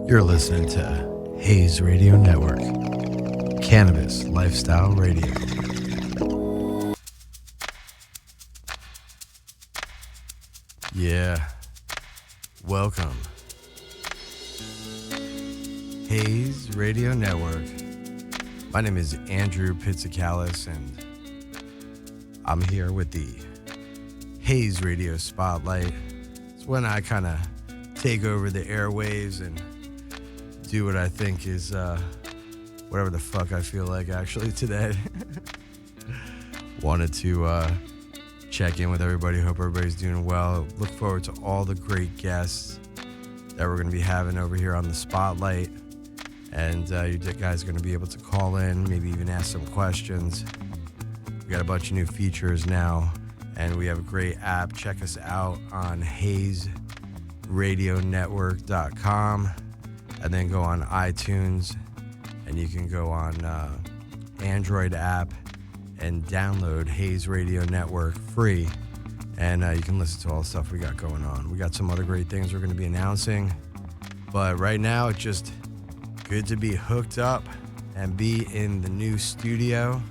You're listening to Haze Radio Network, Cannabis Lifestyle Radio. Yeah, welcome. Haze Radio Network. My name is Andrew Pizzicalis, and I'm here with the Haze Radio Spotlight. It's when I kind of take over the airwaves and do what I think is whatever the fuck I feel like actually today. Wanted to check in with everybody. Hope everybody's doing well. Look forward to all the great guests that we're going to be having over here on the Spotlight. And you guys are going to be able to call in, maybe even ask some questions. We got a bunch of new features now, and we have a great app. Check us out on HazeRadioNetwork.com, and then go on iTunes, and you can go on Android app and download Haze Radio Network free, and you can listen to all the stuff we got going on. We got some other great things we're going to be announcing, but right now it's just good to be hooked up and be in the new studio,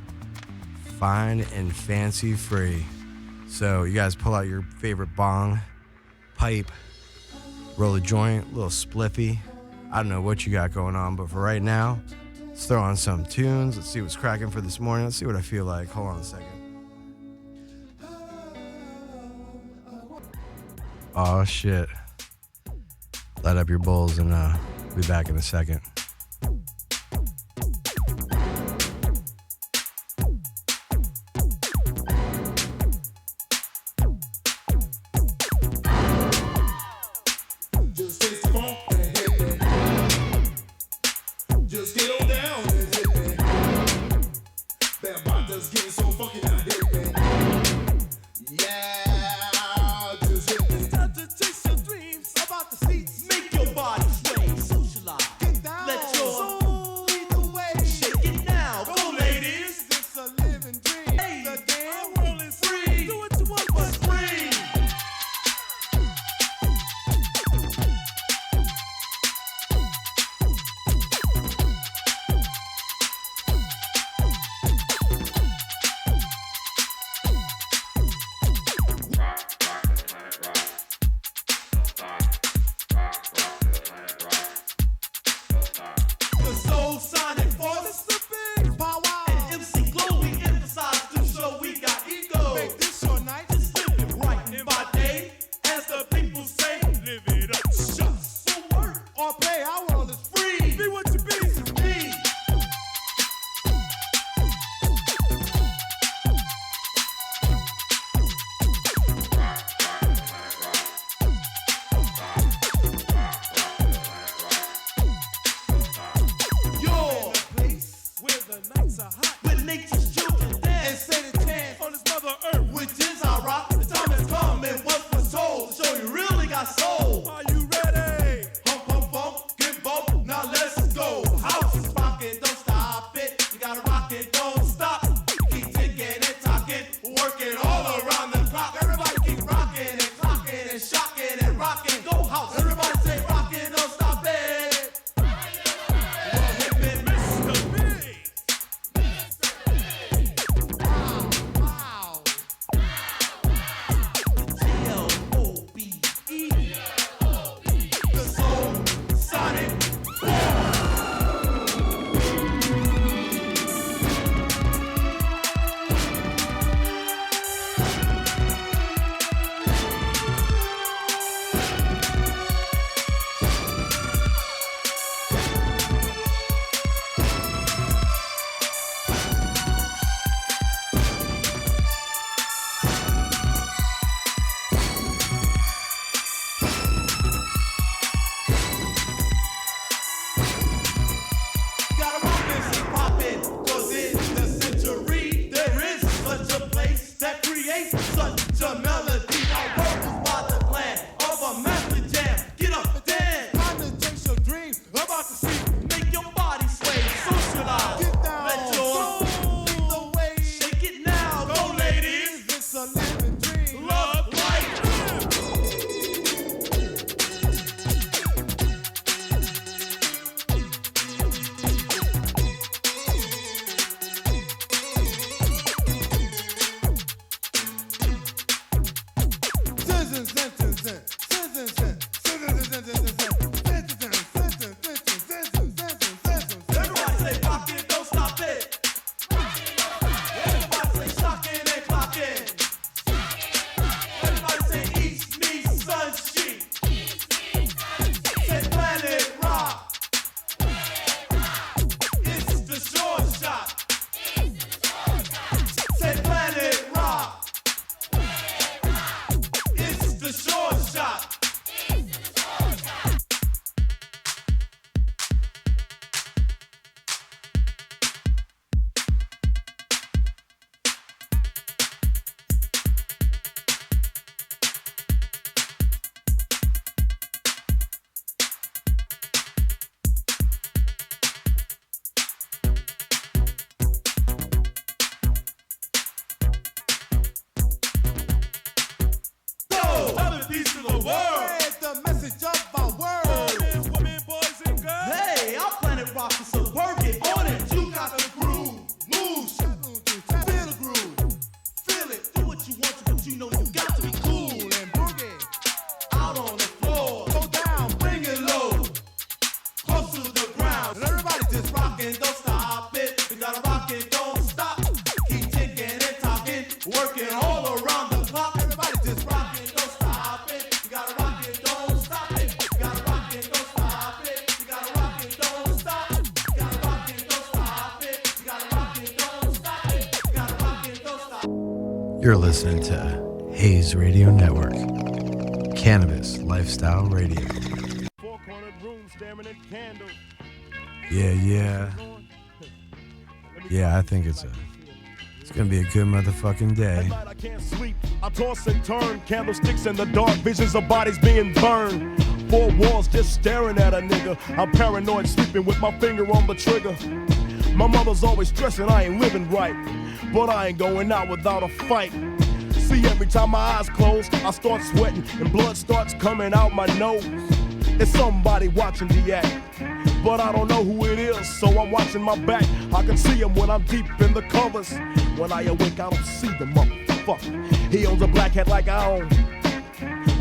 fine and fancy free. So you guys pull out your favorite bong, pipe, roll a joint, a little spliffy. I don't know what you got going on, but for right now, let's throw on some tunes. Let's see what's cracking for this morning. Let's see what I feel like. Hold on a second. Oh shit. Light up your bowls, and be back in a second. Let You're listening to Haze Radio Network, Cannabis Lifestyle Radio. Yeah. Yeah, I think it's gonna be a good motherfucking day. At night I can't sleep. I toss and turn, candlesticks in the dark, visions of bodies being burned. Four walls just staring at a nigga. I'm paranoid, sleeping with my finger on the trigger. My mother's always stressing I ain't living right, but I ain't going out without a fight. See, every time my eyes close, I start sweating and blood starts coming out my nose. It's somebody watching the act, but I don't know who it is, so I'm watching my back. I can see him when I'm deep in the covers. When I awake, I don't see the motherfucker. He owns a black hat like I own,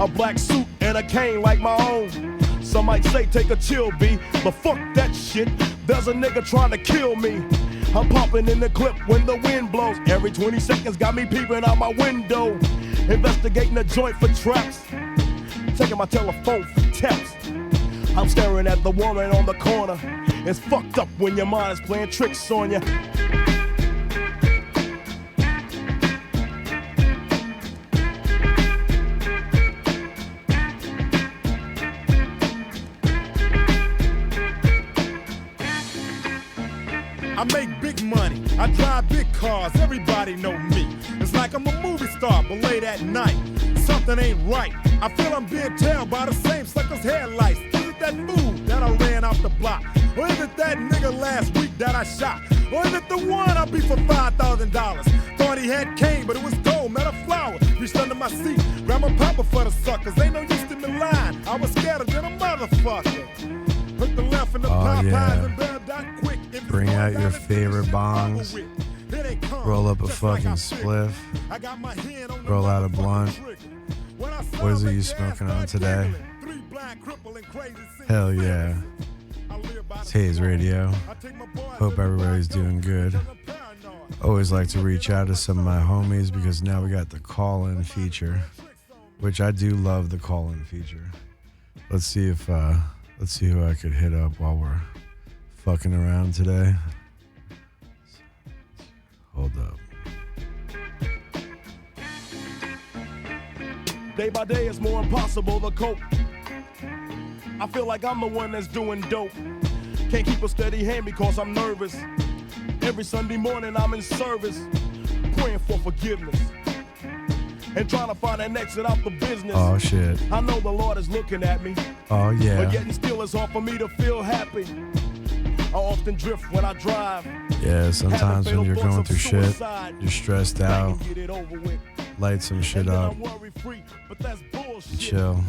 a black suit and a cane like my own. Some might say take a chill, B, but fuck that shit. There's a nigga trying to kill me. I'm popping in the clip when the wind blows. Every 20 seconds got me peeping out my window. Investigating the joint for traps, checking my telephone for texts. I'm staring at the woman on the corner. It's fucked up when your mind is playing tricks on you. I make big money, I drive big cars, everybody know me. It's like I'm a movie star, but late at night, something ain't right. I feel I'm being tailed by the same sucker's headlights. Is it that fool that I ran off the block? Or is it that nigga last week that I shot? Or is it the one I beat for $5,000? Thought he had cane, but it was gold, met a flower. Reached under my seat, grabbed my papa for the suckers. Ain't no use to me lying, I was scared than a motherfucker. Hook the left in the Popeyes and Bell Dot quick. Bring out your favorite bongs. Roll up a fucking spliff. Roll out a blunt. What is it you smoking on today? Hell yeah. It's Haze Radio. Hope everybody's doing good. Always like to reach out to some of my homies because now we got the call-in feature, which I do love the call-in feature. Let's see who I could hit up while we're fucking around today. Hold up. Day by day it's more impossible to cope. I feel like I'm the one that's doing dope. Can't keep a steady hand because I'm nervous. Every Sunday morning I'm in service, praying for forgiveness and trying to find an exit out the business. Oh shit. I know the Lord is looking at me. Oh yeah. But yet and still it's hard for me to feel happy. I often drift when I drive. Yeah, sometimes when you're going through shit, you're stressed out, light some shit up, and chill.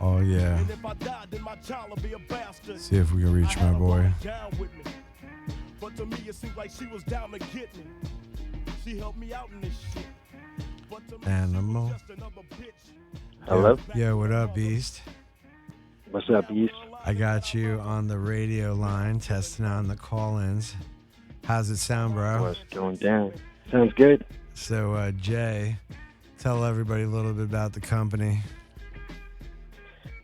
Oh yeah. See if we can reach my boy. But to me it seems like she was down to get me. She helped me out in this shit. animal. Hello? Yo, what up, Beast? What's up, Beast? I got you on the radio line, testing on the call-ins. How's it sound, bro? What's going down? Sounds good. So, Jay, tell everybody a little bit about the company.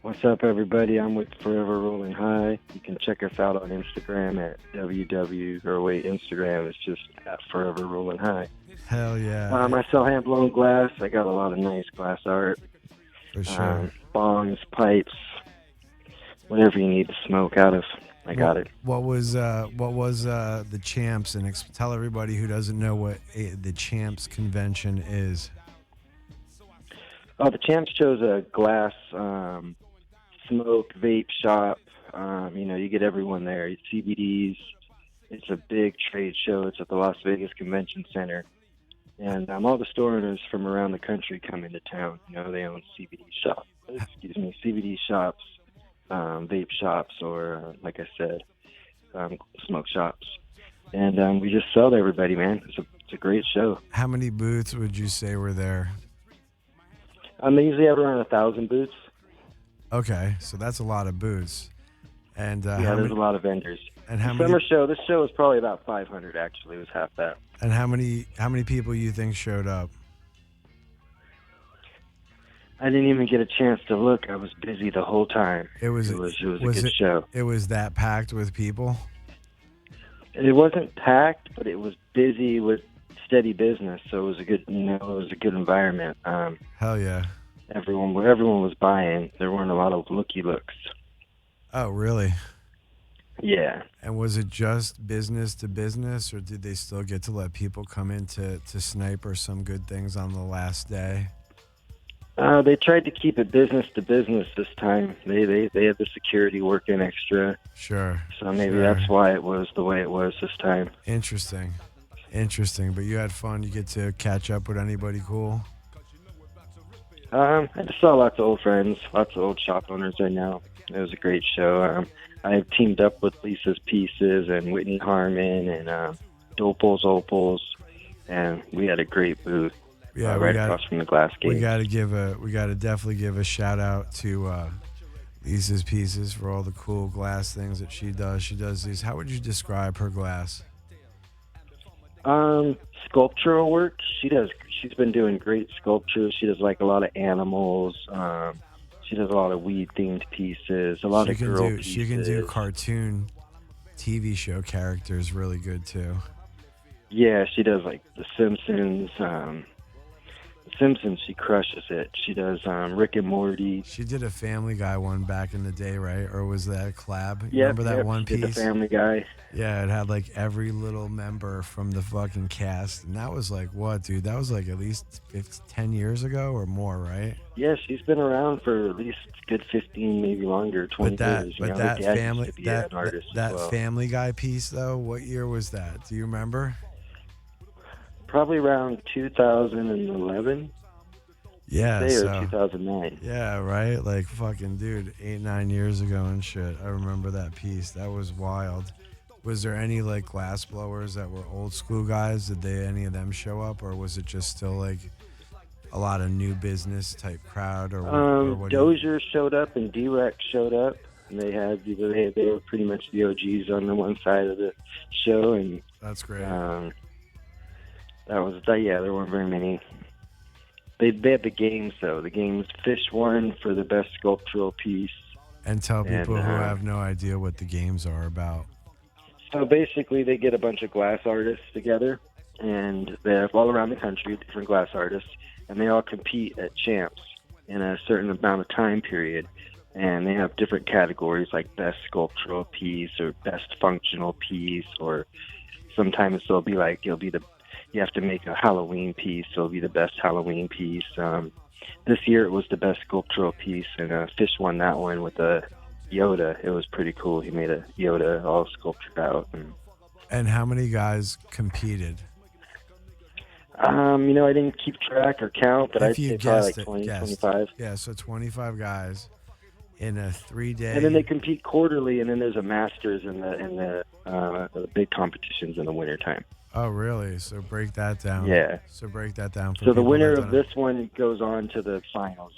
What's up, everybody? I'm with Forever Rolling High. You can check us out on Instagram at Instagram is just at Forever Rolling High. Hell yeah. I sell hand-blown glass. I got a lot of nice glass art. For sure. Bongs, pipes, whatever you need to smoke out of. I got it. What was the Champs? And tell everybody who doesn't know what the Champs convention is. Oh, the Champs chose a glass smoke vape shop. You get everyone there. CBDs. It's a big trade show. It's at the Las Vegas Convention Center. And all the store owners from around the country come into town. They own CBD shops, vape shops, or like I said, smoke shops. And we just sell to everybody, man. It's a great show. How many booths would you say were there? They usually have around 1,000 booths. Okay, so that's a lot of booths. And there's a lot of vendors. And how many? This show was probably about 500. Actually, it was half that. And how many people you think showed up? I didn't even get a chance to look. I was busy the whole time. It was a good show. It was that packed with people? It wasn't packed, but it was busy with steady business. So it was a good, it was a good environment. Hell yeah! Everyone was buying. There weren't a lot of looky looks. Oh, really? Yeah. And was it just business to business, or did they still get to let people come in to sniper some good things on the last day? They tried to keep it business to business this time. They had the security working extra. Sure. So maybe that's why it was the way it was this time. Interesting. But you had fun. You get to catch up with anybody cool? I just saw lots of old friends, lots of old shop owners I know. It was a great show. I teamed up with Lisa's Pieces and Whitney Harmon and Opals, and we had a great booth. Yeah, across from the glass gate. We got to definitely give a shout out to Lisa's Pieces for all the cool glass things that she does. She does these. How would you describe her glass? Sculptural work. She's been doing great sculptures. She does like a lot of animals. She does a lot of weed themed pieces. A lot of girl pieces. She can do cartoon TV show characters really good too. Yeah, she does like The Simpsons. She crushes it. She does Rick and Morty. She did a Family Guy one back in the day, right? Or was that a collab? Yeah, remember that one she piece? Did the Family Guy. Yeah, it had like every little member from the fucking cast, and that was like what, dude? That was like at least 10 years ago or more, right? Yeah, she's been around for at least a good 15, maybe longer, 20 years. But that Family Guy piece though, what year was that? Do you remember? Probably around 2011. Yeah, or 2009. Yeah, right? Like fucking dude, 8-9 years ago and shit. I remember that piece. That was wild. Was there any like glass blowers that were old school guys? Did any of them show up, or was it just still like a lot of new business type crowd? Or what Dozier showed up and D-Rex showed up, and they were pretty much the OGs on the one side of the show, and that's great. There weren't very many. They had the games though. The games Fish won for the best sculptural piece. And tell people who have no idea what the games are about. So basically, they get a bunch of glass artists together, and they're all around the country, different glass artists, and they all compete at Champs in a certain amount of time period. And they have different categories like best sculptural piece or best functional piece, or sometimes you have to make a Halloween piece, so it'll be the best Halloween piece. This year it was the best sculptural piece, and Fish won that one with a Yoda. It was pretty cool. He made a Yoda all sculptured out. And how many guys competed? I didn't keep track or count, but I'd say probably like 20, 25. Yeah, so 25 guys in a 3-day. And then they compete quarterly, and then there's a Masters in the big competitions in the wintertime. Oh, really? So break that down. Yeah. So break that down for So the people winner that of don't- this one goes on to the finals,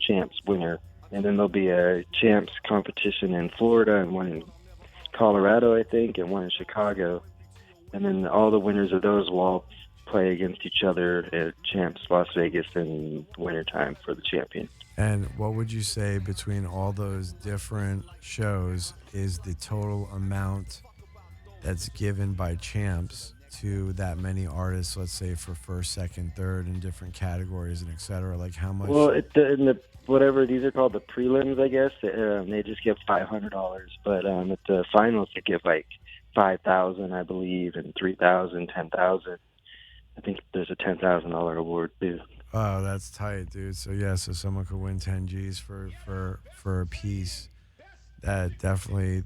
champs winner, and then there'll be a champs competition in Florida and one in Colorado, I think, and one in Chicago, and then all the winners of those will all play against each other at champs Las Vegas in wintertime for the champion. And what would you say between all those different shows is the total amount that's given by champs to that many artists, let's say for first, second, third in different categories and et cetera? Like how much? Well, whatever these are called, the prelims, I guess, they just give $500, but at the finals they give like 5,000, I believe, and 3,000, 10,000. I think there's a $10,000 award too. Oh, that's tight, dude. So yeah, so someone could win 10 G's for a piece. That definitely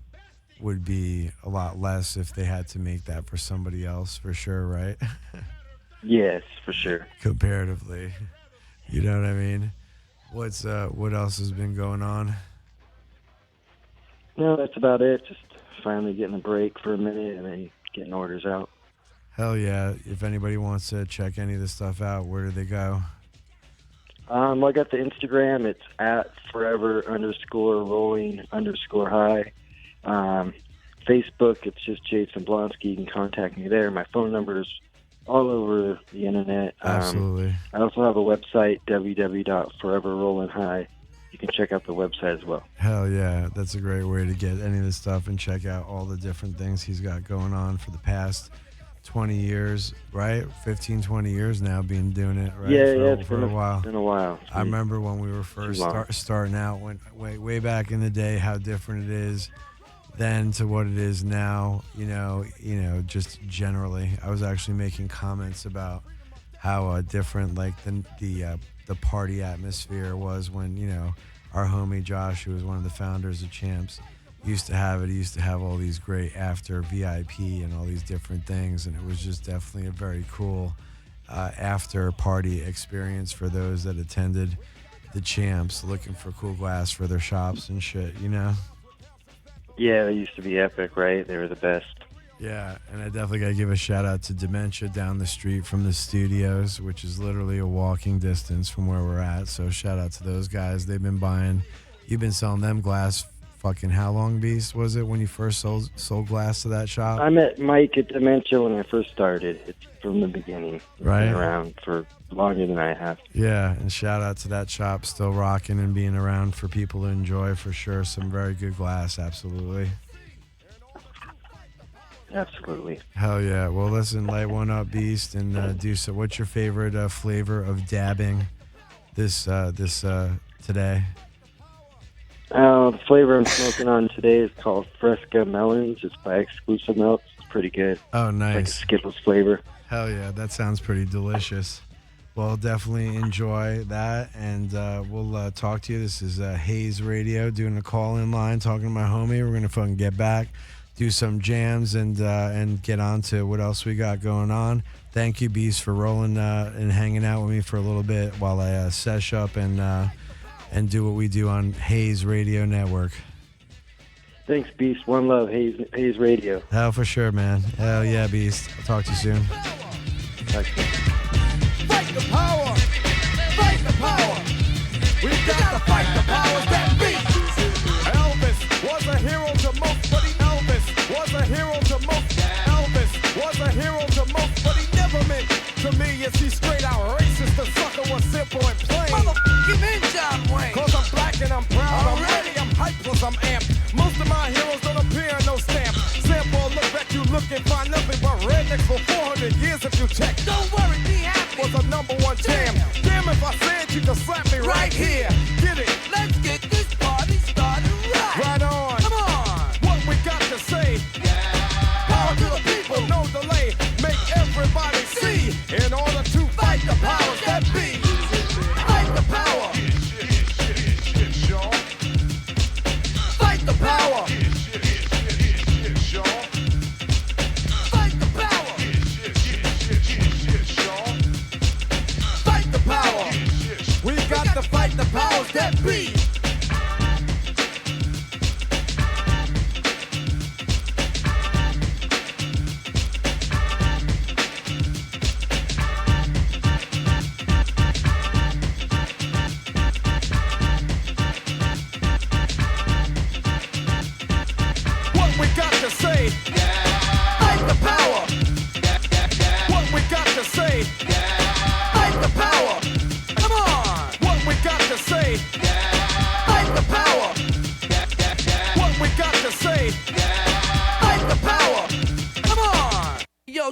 would be a lot less if they had to make that for somebody else, for sure, right? Yes, for sure. Comparatively, you know what I mean? What else has been going on? No, that's about it. Just finally getting a break for a minute and then getting orders out. Hell yeah! If anybody wants to check any of this stuff out, where do they go? I got the Instagram. It's at forever_rolling_high. Facebook, it's just Jason Blonsky. You can contact me there. My phone number is all over the internet. Absolutely. I also have a website, www.foreverrollingHigh. You can check out the website as well. Hell yeah, that's a great way to get any of this stuff and check out all the different things he's got going on for the past 20 years, right? 15, 20 years now being doing it, right? Yeah, for a while. It's been a while. I remember when we were first starting out, way back in the day, how different it is then to what it is now. You know, just generally, I was actually making comments about how different like the party atmosphere was when our homie Josh, who was one of the founders of Champs, used to have it. He used to have all these great after VIP and all these different things, and it was just definitely a very cool after party experience for those that attended the Champs, looking for cool glass for their shops and shit, Yeah, they used to be epic, right? They were the best. Yeah, and I definitely got to give a shout out to Dementia down the street from the studios, which is literally a walking distance from where we're at. So shout out to those guys. You've been selling them glass fucking how long, Beast, was it when you first sold glass to that shop? I met Mike at Dementia when I first started. It's from the beginning. It's right. Been around for longer than I have. Yeah, and shout out to that shop still rocking and being around for people to enjoy for sure. Some very good glass, absolutely. Absolutely. Hell yeah. Well, listen, light one up, Beast, and do so. What's your favorite flavor of dabbing this today? The flavor I'm smoking on today is called Fresca Melons. It's by Exclusive Milk. It's pretty good. Oh, nice. It's like a Skittles flavor. Hell yeah, that sounds pretty delicious. Well, definitely enjoy that, and we'll talk to you. This is Haze Radio doing a call-in line, talking to my homie. We're gonna fucking get back, do some jams, and get on to what else we got going on. Thank you, Beast, for rolling and hanging out with me for a little bit while I sesh up and do what we do on Haze Radio Network. Thanks, Beast. One love, Haze Radio. Hell for sure, man. Hell yeah, Beast. I'll talk to you soon. Talk to you. Fight the power! Fight the power! We've got to fight the powers that be! Elvis was a hero to most, but Elvis was a hero to most. Elvis was a hero to most, but he never meant to me. Is he straight out racist? The sucker was simple and plain. Motherfucking in John Wayne. Cause I'm black and I'm proud. I'm ready, I'm hyped plus I'm amped. Most of my heroes don't appear in no stamp. Sample look back, you look and find nothing but rednecks for 400 years if you check. Don't worry, be happy. Was a #1 jam. Damn if I said you could slap me right here. Get it? Let's get this party started right. Right on. Come on. What we got to say? Power to the people, no delay. Make everybody see. In order to fight the powers that be. Fight the power. Fight the power. Fight the power. Fight the power. We got to fight the powers that be.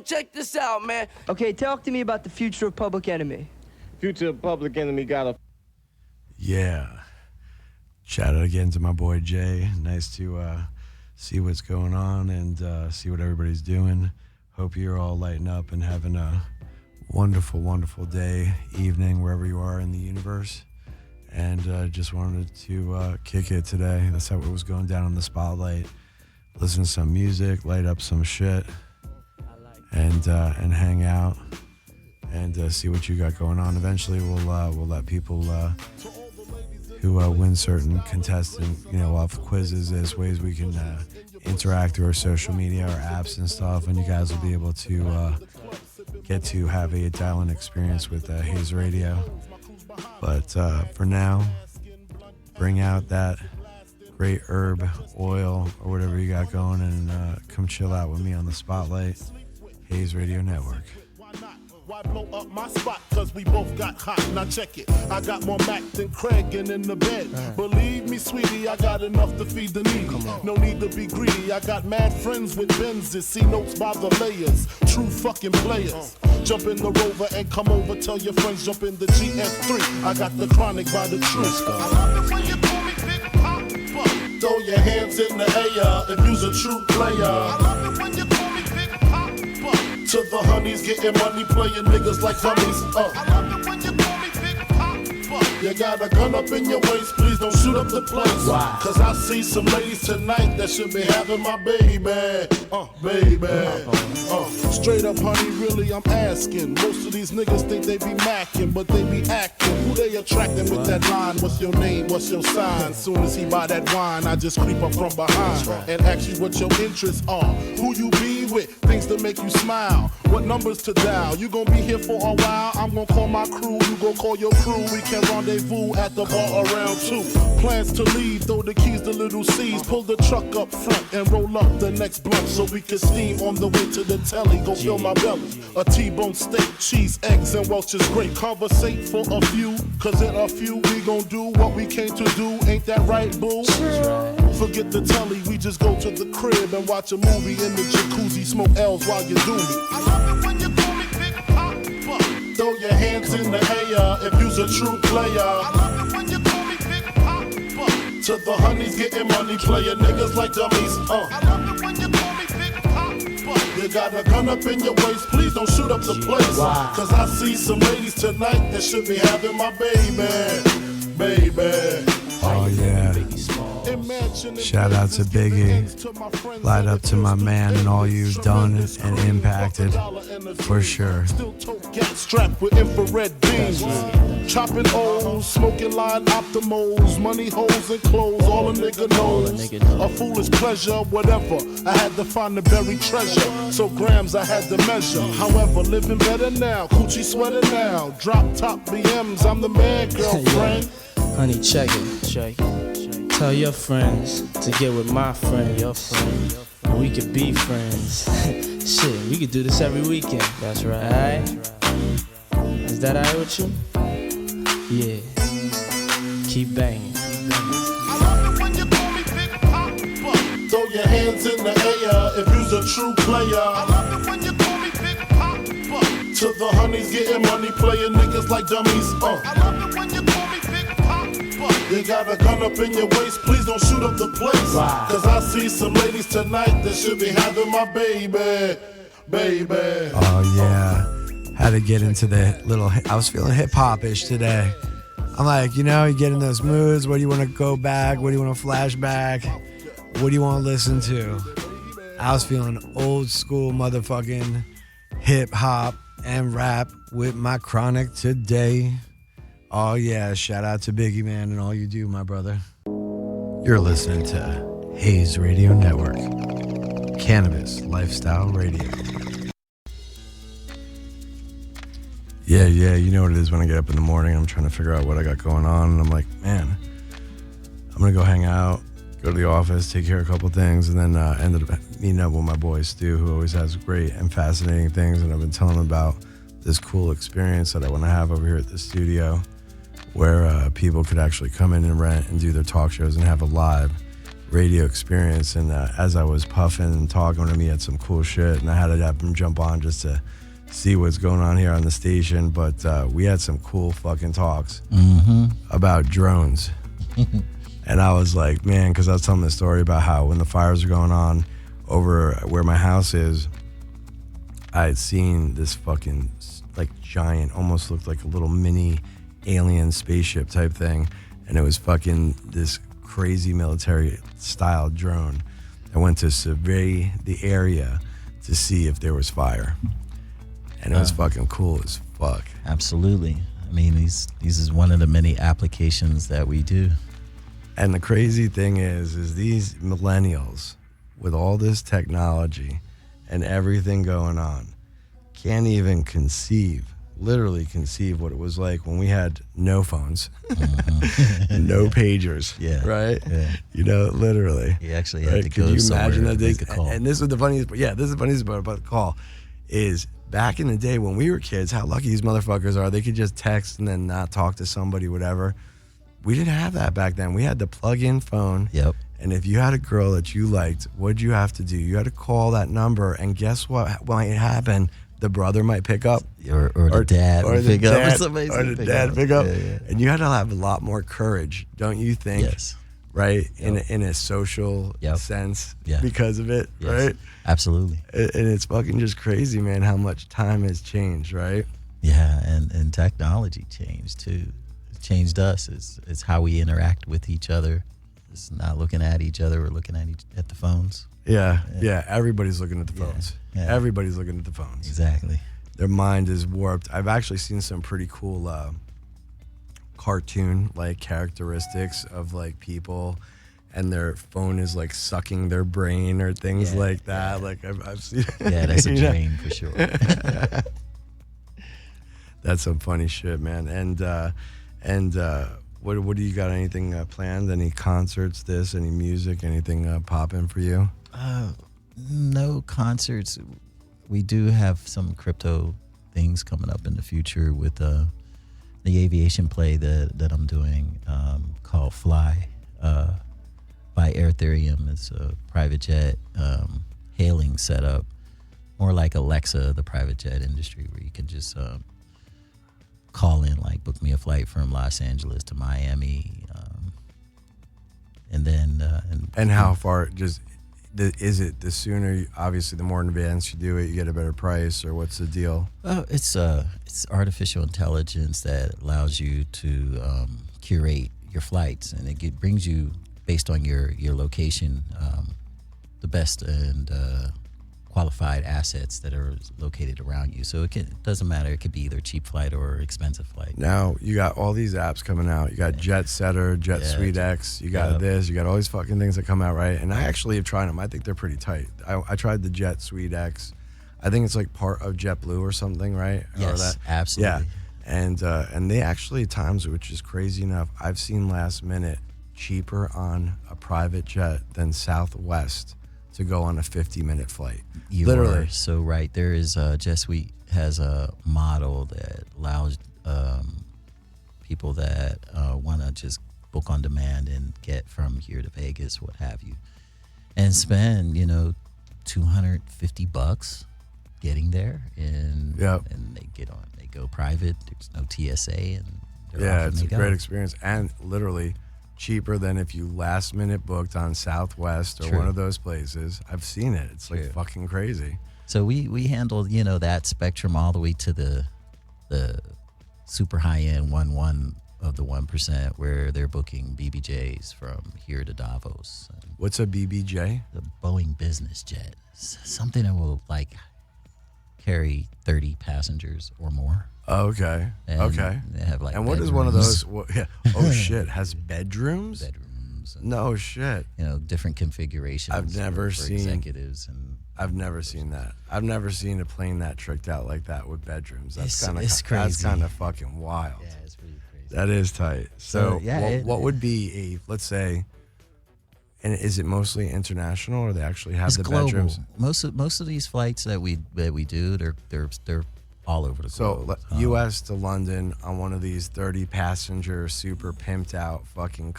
check this out, man. Okay, talk to me about the future of Public Enemy. Future of Public Enemy got a... Yeah. Shout out again to my boy Jay. Nice to see what's going on and see what everybody's doing. Hope you're all lighting up and having a wonderful, wonderful day, evening, wherever you are in the universe. And just wanted to kick it today. That's how it was going down in the spotlight. Listen to some music, light up some shit, and hang out and see what you got going on. Eventually, we'll let people who win certain contestant, we'll have quizzes. There's ways we can interact through our social media, our apps and stuff, and you guys will be able to get to have a dial-in experience with Haze Radio. But for now, bring out that great herb oil or whatever you got going and come chill out with me on the Spotlight, Haze Radio Network. Why blow up my spot? Cause we both got hot. Now check it. I got more Mac than Craig and in the bed. Believe me, sweetie, I got enough to feed the needy. No need to be greedy. I got mad friends with Benzes. See notes by the layers. True fucking players. Jump in the Rover and come over. Tell your friends jump in the GS3. I got the chronic by the truth. I love it when you call me Big Papa. Throw your hands in the air if you's a true player. I love it when you call me Big Papa. To the honeys, getting money, playing niggas like dummies. I love it when you call me Big Papa. You got a gun up in your waist, please don't shoot up the place. Why? Cause I see some ladies tonight that should be having my baby. Straight up, honey, really, I'm asking. Most of these niggas think they be macking, but they be acting. Who they attracting with that line? What's your name? What's your sign? Soon as he buy that wine, I just creep up from behind and ask you what your interests are. Who you be with? Things to make you smile. What numbers to dial? You gon' be here for a while. I'm gon' call my crew. You gon' call your crew. We can rendezvous at the bar around 2. Plans to leave. Throw the keys to little C's. Pull the truck up front and roll up the next blunt so we can steam on the way to the telly. Go fill my belly. A T-bone steak, cheese, eggs, and Welch's grape. Conversate for a few. Cause in a few we gon' do what we came to do. Ain't that right, boo? Forget the telly. We just go to the crib and watch a movie in the jacuzzi. Smoke L's while you do me. I love it when you call me Big Papa. Throw your hands in the air if you's a true player. I love it when you call me Big Papa. To the honeys getting money, playing niggas like dummies. I love it when you call me Big Papa. You got a gun up in your waist, please don't shoot up the place. Cause I see some ladies tonight that should be having my baby. Oh yeah. Shout out to Biggie. Light up to my man and all you've done and impacted. For sure. Strapped with infrared beams. Chopping O's, smoking line optimals, money holes and clothes, all a nigga knows. A foolish pleasure, whatever. I had to find the buried treasure. So grams I had to measure. However, living better now. Coochie sweater now. Drop top BMs, I'm the man, girlfriend. Honey, check it. Tell your friends to get with my friend, your friend. And we could be friends. Shit, we could do this every weekend. That's right. Alright? Is that alright with you? Yeah. Keep banging. I love it when you call me Big Papa. Throw your hands in the air if you's a true player. I love it when you call me Big Papa. To the honeys getting money, playing niggas like dummies. I love it when you call me Big Papa. You got a gun up in your waist, please don't shoot up the place. Cause I see some ladies tonight that should be having my baby. Oh yeah. Had to get into the little, I was feeling hip-hop-ish today. I'm like, you get in those moods. What do you want to go back? What do you want to flash back? What do you want to listen to? I was feeling old school motherfucking hip-hop and rap with my chronic today. Oh yeah, shout out to Biggie, man, and all you do, my brother. You're listening to Haze Radio Network, Cannabis Lifestyle Radio. Yeah, you know what it is when I get up in the morning. I'm trying to figure out what I got going on, and I'm like, man, I'm going to go hang out, go to the office, take care of a couple things, and then ended up meeting up with my boy Stu, who always has great and fascinating things, and I've been telling him about this cool experience that I want to have over here at the studio, where people could actually come in and rent and do their talk shows and have a live radio experience. And as I was puffing and talking to him, he had some cool shit, and I had to have him jump on just to see what's going on here on the station. But we had some cool fucking talks about drones. And I was like, man, because I was telling the story about how when the fires are going on over where my house is, I had seen this fucking like giant, almost looked like a little mini alien spaceship type thing. And it was fucking this crazy military style drone. I went to survey the area to see if there was fire. And it was fucking cool as fuck. Absolutely. I mean, these is one of the many applications that we do. And the crazy thing is these millennials with all this technology and everything going on can't even literally conceive what it was like when we had no phones, no pagers, right? Yeah. You know, literally. You actually had to Could go you somewhere imagine and that make a call. And this is the funniest, this is the funniest part about the call is back in the day when we were kids, how lucky these motherfuckers are. They could just text and then not talk to somebody, whatever. We didn't have that back then. We had the plug-in phone. Yep. And if you had a girl that you liked, what'd you have to do? You had to call that number, and guess what might happen? The brother might pick up. Or the dad or would the pick up. dad, Somebody or would the dad pick up. Yeah. And you had to have a lot more courage, don't you think? Yes. Right? In a social sense because of it, right? Absolutely. And it's fucking just crazy, man, how much time has changed, right? Yeah, and technology changed too. It changed us. It's how we interact with each other. It's not looking at each other. We're looking at the phones. Yeah. Everybody's looking at the phones. Yeah. Everybody's looking at the phones. Exactly. Their mind is warped. I've actually seen some pretty cool cartoon like characteristics of like people, and their phone is like sucking their brain or things like that. Like I've seen. Yeah, that's a drain for sure. That's some funny shit, man. And what do you got? Anything planned? Any concerts? Any music? Anything popping for you? No concerts. We do have some crypto things coming up in the future with the aviation play that I'm doing called Fly by Ethereum. It's a private jet hailing setup, more like Alexa, the private jet industry, where you can just call in, like book me a flight from Los Angeles to Miami, and then and how far is it the sooner? Obviously, the more in advance you do it, you get a better price, or what's the deal? It's artificial intelligence that allows you to curate your flights, and it brings you, based on your location, the best and qualified assets that are located around you. So it doesn't matter. It could be either cheap flight or expensive flight. Now you got all these apps coming out. You got Jet Setter, Jet Suite X. You got this. You got all these fucking things that come out, right? And I actually have tried them. I think they're pretty tight. I tried the Jet Suite X. I think it's like part of JetBlue or something, right? Yes, absolutely. Yeah, and they actually at times, which is crazy enough, I've seen last minute cheaper on a private jet than Southwest to go on a 50-minute flight. You Literally. are so right. There is Jet Suite has a model that allows people that want to just book on demand and get from here to Vegas, what have you, and spend $250 getting there, and they get on. They go private. There's no TSA, and it's a great experience, and literally cheaper than if you last minute booked on Southwest or one of those places. I've seen it. It's like fucking crazy. So we handled that spectrum all the way to the super high end one of the 1%, where they're booking BBJs from here to Davos. What's a BBJ? The Boeing business jet, something that will like carry 30 passengers or more. Okay. And okay. They have like. And what bedrooms. is one of those? Oh shit! Has bedrooms? Bedrooms. No shit. Different configurations. I've never for seen executives and. I've never seen that. I've never seen a plane that tricked out like that with bedrooms. That's kind of crazy. That's kind of fucking wild. Yeah, it's pretty crazy. That is tight. So yeah, what would be let's say? And is it mostly international, or they actually have the global. bedrooms? Most of these flights that we do, they're all over the globe. So U.S. to London on one of these 30-passenger, super pimped out, fucking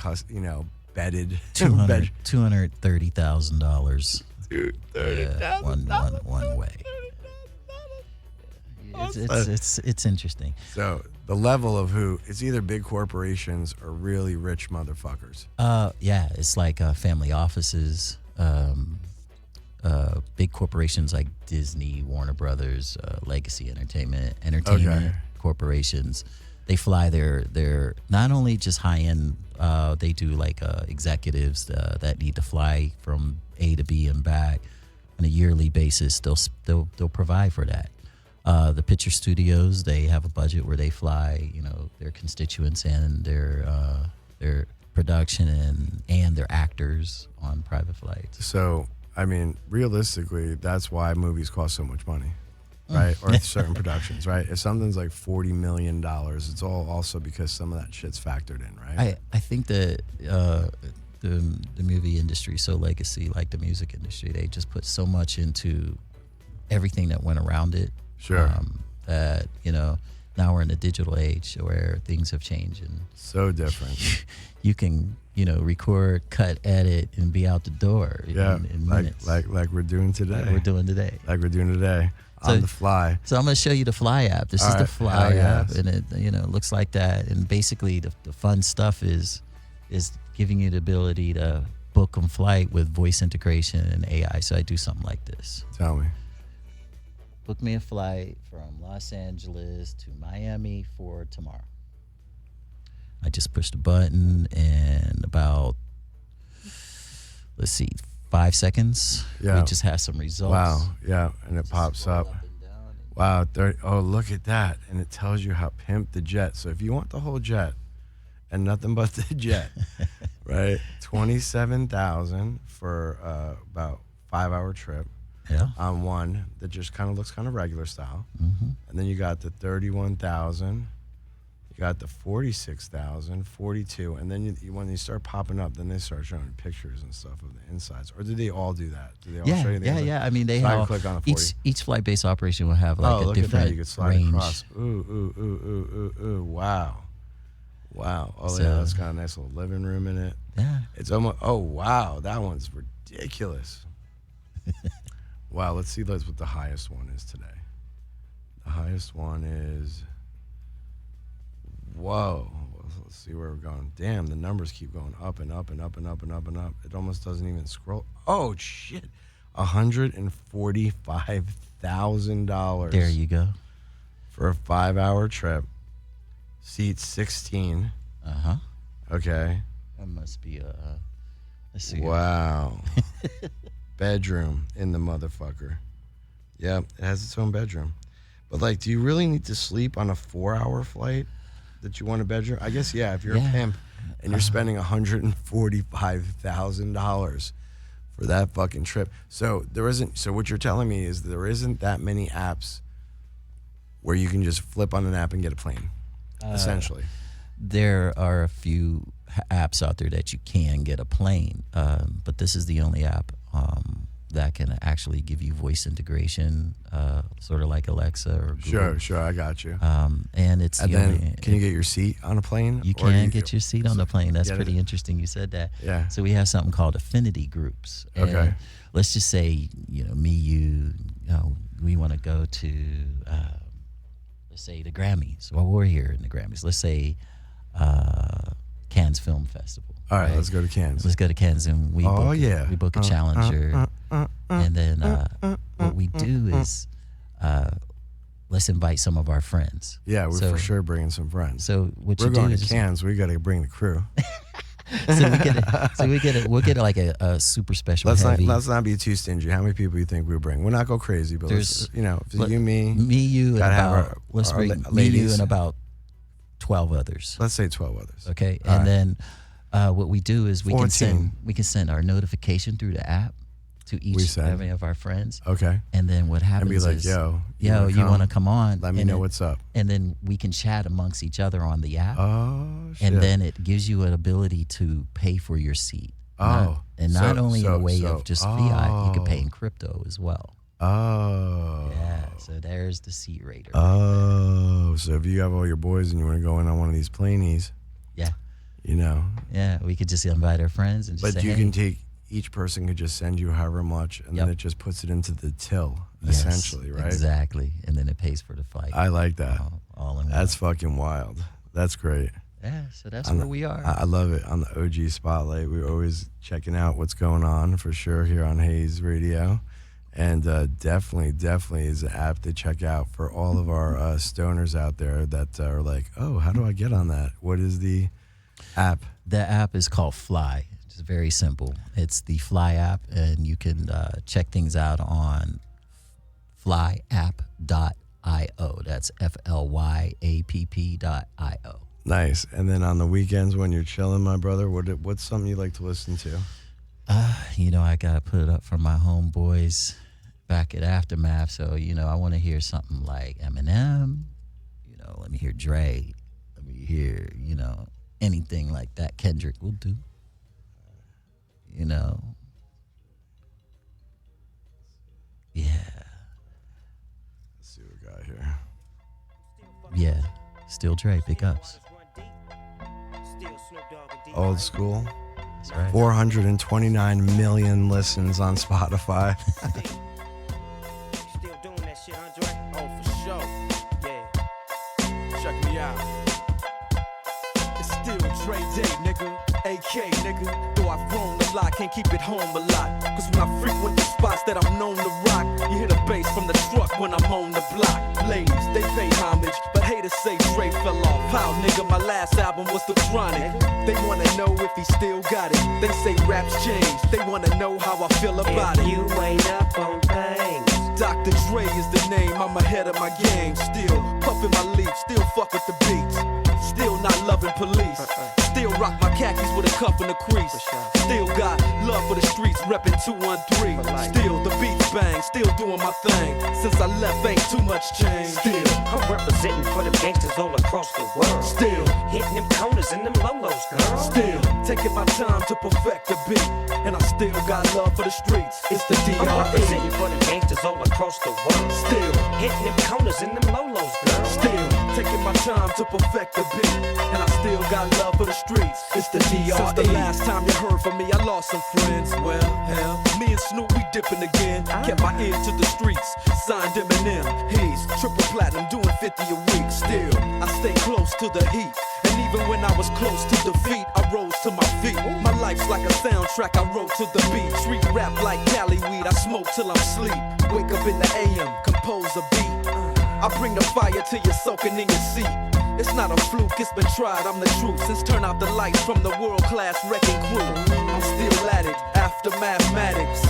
bedded. $230,000. $230,000. One way. It's interesting. So the level of who, it's either big corporations or really rich motherfuckers. Yeah, it's like family offices, big corporations like Disney, Warner Brothers, Legacy Entertainment corporations. They fly their not only just high end. They do like executives that need to fly from A to B and back on a yearly basis. They'll provide for that. The picture studios, they have a budget where they fly, their constituents and their production and their actors on private flights. So, I mean, realistically, that's why movies cost so much money, right? Or certain productions, right? If something's like $40 million, it's all also because some of that shit's factored in, right? I think that the movie industry, so Legacy, like the music industry, they just put so much into everything that went around it. Sure. That, now we're in a digital age where things have changed and so different. You can, record, cut, edit, and be out the door in minutes. Like we're doing today. Like we're doing today. On the fly. So I'm going to show you the Fly app. This is the Fly app, and it looks like that. And basically, the fun stuff is giving you the ability to book on flight with voice integration and AI. So I do something like this. Tell me. Book me a flight from Los Angeles to Miami for tomorrow. I just pushed a button and about, 5 seconds. Yeah. We just have some results. Wow. Yeah. And it pops up. Wow. Oh, look at that. And it tells you how pimped the jet. So if you want the whole jet and nothing but the jet, right? $27,000 for about 5-hour trip. Yeah. On one that just kind of looks kind of regular style. Mm-hmm. And then you got the 31,000. You got the 46,000, 42, and then when you start popping up, then they start showing pictures and stuff of the insides. Or do they all do that? Do they all show you the inside? Yeah. I mean, they so have I can click on the 40. each flight-based operation will have like a look different at that. You could slide range. across. Ooh. Wow. Oh, yeah, that's got a nice little living room in it. Yeah. It's almost. Oh, wow, that one's ridiculous. Wow, let's see what the highest one is today. The highest one is. Whoa. Let's see where we're going. Damn, the numbers keep going up and up and up and up and up and up. It almost doesn't even scroll. Oh, shit. $145,000. There you go. For a 5-hour trip. Seat 16. Uh-huh. Okay. That must be let's see. Wow. Bedroom in the motherfucker. Yeah, it has its own bedroom. But, do you really need to sleep on a 4-hour flight that you want a bedroom? I guess, yeah, if you're a pimp and you're spending $145,000 for that fucking trip. So what you're telling me is there isn't that many apps where you can just flip on an app and get a plane, essentially. There are a few apps out there that you can get a plane, but this is the only app that can actually give you voice integration, sort of like Alexa or Google. Sure, I got you. And it's and then can you get your seat on a plane? You can get your seat on the plane. That's pretty interesting. You said that. Yeah. So we have something called affinity groups. And okay. Let's just say me, you, we want to go to let's say the Grammys. Well, we're here in the Grammys. Let's say Cannes Film Festival. All right, let's go to Cannes. Let's go to Cannes, and we book a Challenger, and then what we do is let's invite some of our friends. Yeah, we're for sure bringing some friends. So what we're you do going is to Cannes. We got to bring the crew. We'll get like a super special. Let's not be too stingy. How many people you think we bring? We'll not go crazy, but let's, you, and about 12 others. Let's say 12 others. Okay, and then what we do is we can send our notification through the app to each every of our friends. Okay. And then what happens is, and be like, yo, you want to come on? Let me know what's up. And then we can chat amongst each other on the app. Oh, shit. And then it gives you an ability to pay for your seat. Oh. Not only in a way of just fiat, you can pay in crypto as well. Oh. Yeah, so there's the seat rater. Oh, so if you have all your boys and you want to go in on one of these planies, yeah, You know. Yeah, we could just invite our friends and just But say, you hey. can take, each person could just send you however much, and then Yep. it just puts it into the till, Yes, essentially, right? Exactly, and then it pays for the flight. I like that. All in That's one. fucking wild. That's great. Yeah, so that's On where the- we are. I love it. On the OG Spotlight, we're always checking out what's going on for sure here on Haze Radio. And definitely is an app to check out for all of our stoners out there that are like, oh, how do I get on that? What is the app? The app is called Fly. It's very simple. It's the Fly app, and you can check things out on flyapp.io. That's FLYAPP.io. Nice. And then on the weekends when you're chilling, my brother, what's something you like to listen to? I got to put it up for my homeboys back at Aftermath. So, I want to hear something like Eminem. Let me hear Dre. Let me hear, anything like that. Kendrick will do. Yeah. Let's see what we got here. Yeah. Still Dre. Big ups. Old school. That's right. 429 million listens on Spotify. Still doing that shit, Andre? Oh, for sure. Yeah. Check me out. It's still Dre Day, nigga. AK, nigga. Though I've grown a lot, can't keep it home a lot. Cause when I frequent the spots that I'm known to rock, you hear the bass from the truck when I'm on the block. Ladies, they pay homage, but haters say Dre fell off. How, nigga, my last album was The Chronic. They wanna know if he still got it. They say raps change. They wanna know how I feel about If it. you ain't up on things, Dr. Dre is the name, I'm ahead of my game. Still puffin' my leaf, still fuck with the beats. Still not loving police. Still rock my khakis with a cuff and a crease. Still got love for the streets, reppin' 213. Still the beats bang, still doing my thing. Since I left, ain't too much change. Still, I'm representing for them gangsters all across the world. still, Hitting them corners and them lolos, girl. still taking my time to perfect the beat. And I still got love for the streets. It's the I'm representing DRE. for them gangsters all across the world. Still, Hitting them corners and them lolos, girl. still taking my time to perfect the beat. And I still got love for the streets. It's the DRE. Since the last time you heard from me, I lost some friends. Well, hell, me and Snoop, we dipping again. Kept my ear to the streets. Signed Eminem. Haze, triple platinum, doing 50 a week. Still, I stay close to the heat. And even when I was close to defeat, I rose to my feet. My life's like a soundtrack, I wrote to the beat. Street rap like Cali weed, I smoke till I'm sleep. Wake up in the AM, compose a beat. I bring the fire till you're soaking in your seat. It's not a fluke, it's been tried, I'm the truth. Since turn out the lights from the world-class wrecking crew, I'm still at it, after mathematics.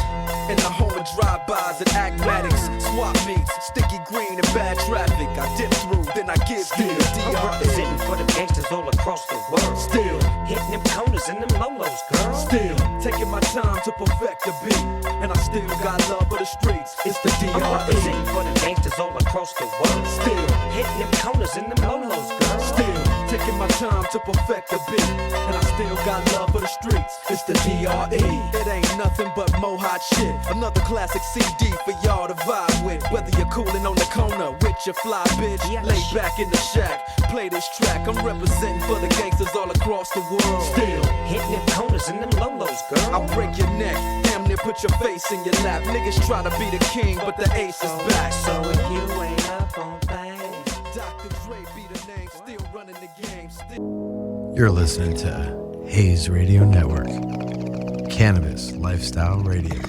In the home of drive-bys and acmatics. Swap meets, sticky green and bad traffic. I dip through, then I give you the I'm DRE. representing for them gangsters all across the world. Still, Hitting them corners and them lolos, girl. still taking my time to perfect the beat. And I still got love for the streets. It's the I'm DRE. representing for them gangsters all across the world. Still, Hitting them corners and them lolos, girl. still taking my time to perfect the beat. And I still got love for the streets. It's the DRE. It ain't nothing but mohawk shit. Another classic CD for y'all to vibe with. Whether you're coolin' on the corner with your fly bitch, lay back in the shack, play this track. I'm representing for the gangsters all across the world. Still, Hitting them corners and them lolos, girl. I'll break your neck, damn near put your face in your lap. Niggas try to be the king, but the ace is back. So if you ain't up on things, Dr. Dre be the name, still running the game. Still. You're listening to Haze Radio Network, Cannabis Lifestyle Radio.